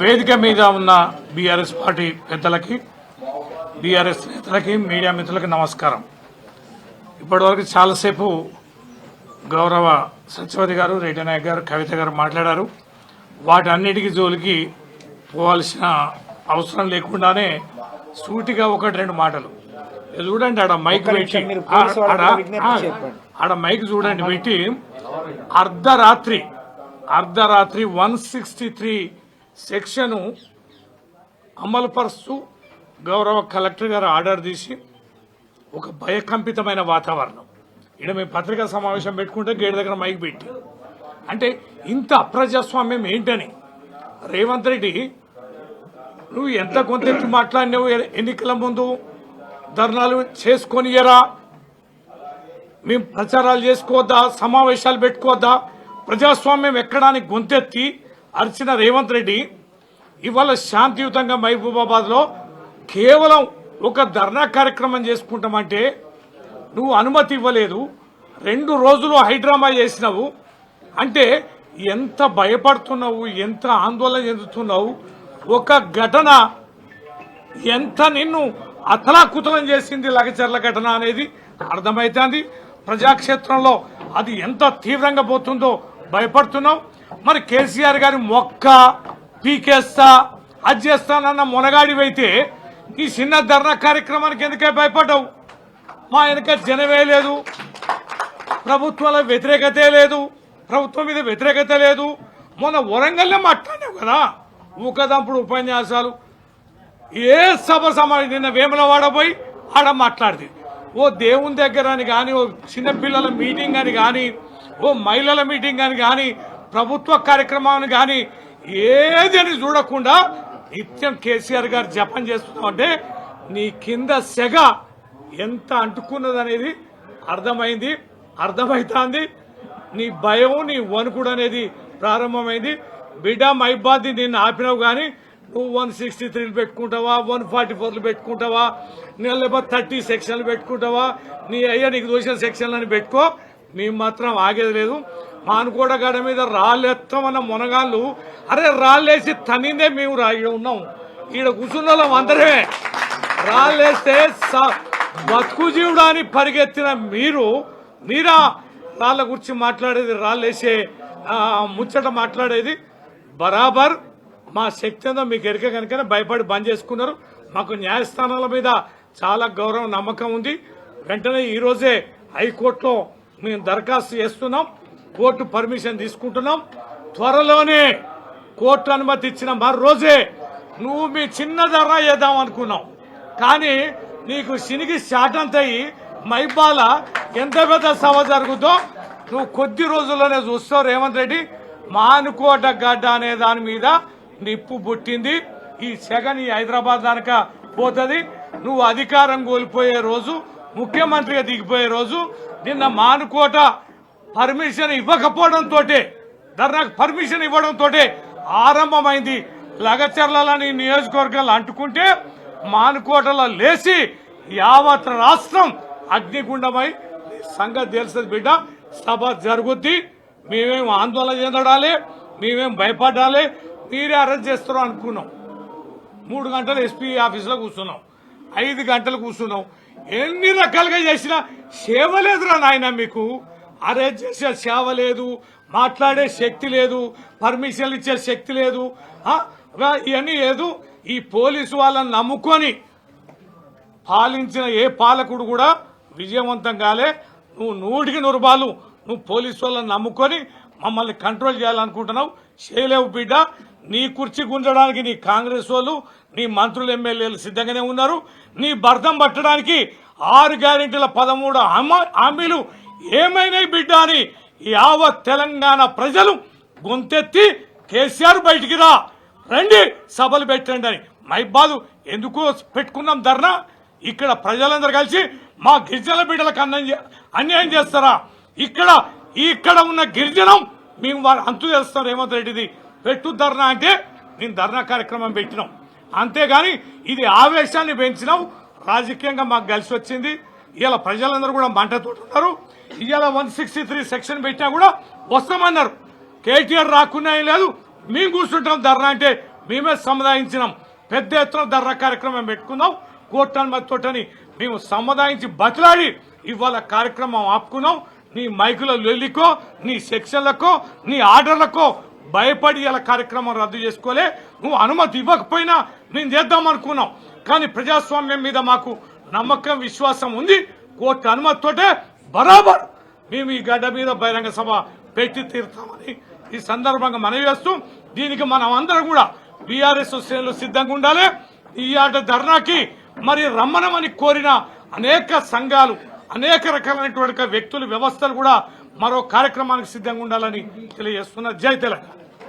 వేదిక మీద ఉన్న బీఆర్ఎస్ పార్టీ పెద్దలకి, బీఆర్ఎస్ నేతలకి, మీడియా మిత్రులకి నమస్కారం. ఇప్పటివరకు చాలాసేపు గౌరవ సత్యవతి గారు, రెడ్డి నాయక్ గారు, కవిత గారు మాట్లాడారు. వాటన్నిటికీ జోలికి పోవాల్సిన అవసరం లేకుండానే సూటిగా ఒకటి రెండు మాటలు చూడండి. ఆడ మైక్ పెట్టి ఆడ మైక్ చూడండి పెట్టి అర్ధరాత్రి 163 సెక్షను అమలుపరుస్తూ గౌరవ కలెక్టర్ గారు ఆర్డర్ తీసి ఒక భయకంపితమైన వాతావరణం. ఇక్కడ మేము పత్రికా సమావేశం పెట్టుకుంటే గేట్ దగ్గర మైక్ పెట్టి అంటే ఇంత అప్రజాస్వామ్యం ఏంటని. రేవంత్ రెడ్డి, నువ్వు ఎంత కొంత మాట్లాడినావు ఎన్నికల ముందు, ధర్నాలు చేసుకొనియరా, మేము ప్రచారాలు చేసుకోవద్దా, సమావేశాలు పెట్టుకోవద్దా, ప్రజాస్వామ్యం ఎక్కడానికి గొంతెత్తి అరిచిన రేవంత్ రెడ్డి ఇవాళ శాంతియుతంగా మహబూబాబాద్లో కేవలం ఒక ధర్నా కార్యక్రమం చేసుకుంటామంటే నువ్వు అనుమతి ఇవ్వలేదు. 2 రోజులు హైడ్రామా చేసినావు అంటే ఎంత భయపడుతున్నావు, ఎంత ఆందోళన చెందుతున్నావు. ఒక ఘటన ఎంత నిన్ను అతలాకుతలం చేసింది, లగచర్ల ఘటన అనేది అర్థమవుతుంది. ప్రజాక్షేత్రంలో అది ఎంత తీవ్రంగా పోతుందో భయపడుతున్నావు. మరి కేసీఆర్ గారి మొక్క పీకేస్తా అది చేస్తానన్న మొనగాడివైతే ఈ చిన్న ధర్నా కార్యక్రమానికి ఎందుకే భయపడ్డావు? మా వెనక జనమే లేదు, ప్రభుత్వంలో వ్యతిరేకతే లేదు, ప్రభుత్వం మీద వ్యతిరేకత లేదు. మొన్న వరంగల్లో మాట్లాడినావు కదా, ఊకదంపుడు ఉపన్యాసాలు. ఏ సభ సమావేశం నిన్న వేములవాడ పోయి ఆడ మాట్లాడింది. ఓ దేవుని దగ్గర అని కానీ, ఓ చిన్నపిల్లల మీటింగ్ అని కానీ, ఓ మహిళల మీటింగ్ అని కానీ, ప్రభుత్వ కార్యక్రమాన్ని కానీ ఏదని చూడకుండా నిత్యం కేసీఆర్ గారు జపం చేస్తున్నావు. నీ కింద సెగ ఎంత అంటుకున్నదనేది అర్థమవుతుంది. నీ భయం, నీ వణుకుడు అనేది ప్రారంభమైంది. బిడ్డ మైబాద్ని నిన్ను ఆపినావు కానీ నువ్వు 163 పెట్టుకుంటావా, 144 పెట్టుకుంటావా, లేకపోతే 30 సెక్షన్లు పెట్టుకుంటావా, నీ అయ్యా నీకు దోషిన సెక్షన్లని పెట్టుకో. మేము మాత్రం ఆగేది లేదు. మానుకోట గడ మీద రాళ్ళెత్తామన్న మునగాళ్ళు, అరే రాళ్ళేసి తనిందే మేము ఈడ ఉన్నాం. ఈడ కూర్చున్న వాళ్ళం అందరే రాళ్ళేస్తే బతుకు జీవుడా అని పరిగెత్తిన మీరా రాళ్ళ గురించి మాట్లాడేది, రాళ్ళేసే ముచ్చట మాట్లాడేది. బరాబర్ మా శక్తి ఉందో మీకు ఎరిక కనుక భయపడి బంద్ చేసుకున్నారు. మాకు న్యాయస్థానాల మీద చాలా గౌరవం, నమ్మకం ఉంది. వెంటనే ఈరోజే హైకోర్టులో మేము దరఖాస్తు చేస్తున్నాం, కోర్టు పర్మిషన్ తీసుకుంటున్నాం. త్వరలోనే కోర్టు అనుమతి ఇచ్చిన మరో రోజే నువ్వు మీ చిన్న ధర చేద్దాం అనుకున్నావు. కానీ నీకు శనిగి చాటంతయి మైబాల ఎంత పెద్ద సభ జరుగుతుందో నువ్వు కొద్ది రోజుల్లోనే చూస్తావు. రేవంత్ రెడ్డి, మానుకోట గడ్డ అనే దాని మీద నిప్పు పుట్టింది. ఈ సెగని హైదరాబాద్ దానిక పోతుంది. నువ్వు అధికారం కోల్పోయే రోజు, ముఖ్యమంత్రిగా దిగిపోయే రోజు. నిన్న మానుకోట పర్మిషన్ ఇవ్వకపోవడంతో, ధర్నాకు పర్మిషన్ ఇవ్వడంతో ఆరంభమైంది. లగచర్లని నియోజకవర్గాలు అంటుకుంటే మానుకోటలో లేచి యావత్ రాష్ట్రం అగ్నిగుండమై సంగతి తెలుస్తుంది. బిడ్డ, సభ జరుగుద్ది. మేమేం ఆందోళన చెందడాలి, మేమేం భయపడాలి. మీరే అరెస్ట్ చేస్తారో అనుకున్నాం. 3 గంటలు ఎస్పీ ఆఫీసులో కూర్చున్నాం, 5 గంటలు కూర్చున్నాం. ఎన్ని రకాలుగా చేసినా సేవ లేదురా నాయన. మీకు అరెస్ట్ చేసే సేవ లేదు, మాట్లాడే శక్తి లేదు, పర్మిషన్లు ఇచ్చే శక్తి లేదు, ఇవన్నీ లేదు. ఈ పోలీసు వాళ్ళని నమ్ముకొని పాలించిన ఏ పాలకుడు కూడా విజయవంతం కాలే. నువ్వు 100కి 100 రూపాయలు నువ్వు పోలీసు వాళ్ళని నమ్ముకొని మమ్మల్ని కంట్రోల్ చేయాలనుకుంటున్నావు. చేయలేవు బిడ్డ. నీ కుర్చీ గుంజడానికి నీ కాంగ్రెస్ వాళ్ళు, నీ మంత్రులు, ఎమ్మెల్యేలు సిద్ధంగానే ఉన్నారు. నీ భర్తం పట్టడానికి 6 గ్యారెంటీల 13 హామీలు ఏమైనాయి బిడ్డ అని యావత్ తెలంగాణ ప్రజలు గొంతెత్తి కేసీఆర్ బయటికి రండి, సభలు పెట్టండి అని. మైబాదు ఎందుకు పెట్టుకున్నాం ధర్నా? ఇక్కడ ప్రజలందరూ కలిసి మా గిరిజన బిడ్డలకు అన్యాయం చేస్తారా? ఇక్కడ ఉన్న గిరిజనం మేము వారు అంతు చేస్తాం. రేవంత్ రెడ్డిది పెట్టు ధర్నా అంటే నేను ధర్నా కార్యక్రమం పెట్టినాం. అంతేగాని ఇది ఆవేశాన్ని పెంచినాం. రాజకీయంగా మాకు కలిసి వచ్చింది. ఇవాళ ప్రజలందరూ కూడా మంటతోటున్నారు. ఇవాళ 163 సెక్షన్ పెట్టినా కూడా వస్తామన్నారు. కేటీఆర్ రాకున్నా ఏం లేదు, మేము కూర్చుంటాం ధర్నా అంటే మేమే సముదాయించినాం. పెద్ద ఎత్తున ధర్నా కార్యక్రమం పెట్టుకున్నాం. కోర్టు అనుమతితోటని మేము సముదాయించి బతిలాడి ఇవాళ కార్యక్రమం ఆపుకున్నాం. నీ మైకుల లొల్లికో, నీ సెక్షన్లకో, నీ ఆర్డర్లకో భయపడి ఇలా కార్యక్రమం రద్దు చేసుకోలే. నువ్వు అనుమతి ఇవ్వకపోయినా మేము చేద్దాం అనుకున్నాం. కానీ ప్రజాస్వామ్యం మీద మాకు నమ్మకం, విశ్వాసం ఉంది. కోర్టు అనుమతితోటే బరాబర్ మేము ఈ గడ్డ మీద బహిరంగ సభ పెట్టి తీరుతామని ఈ సందర్భంగా మనవి చేస్తూ, దీనికి మనం అందరం కూడా బీఆర్ఎస్ శ్రేణులు సిద్ధంగా ఉండాలి. ఈ ఆట ధర్నాకి మరి రమ్మనమని కోరిన అనేక సంఘాలు, అనేక రకాలైనటువంటి వ్యక్తులు, వ్యవస్థలు కూడా మరో కార్యక్రమానికి సిద్ధంగా ఉండాలని తెలియజేస్తున్నారు. జై తెలంగాణ.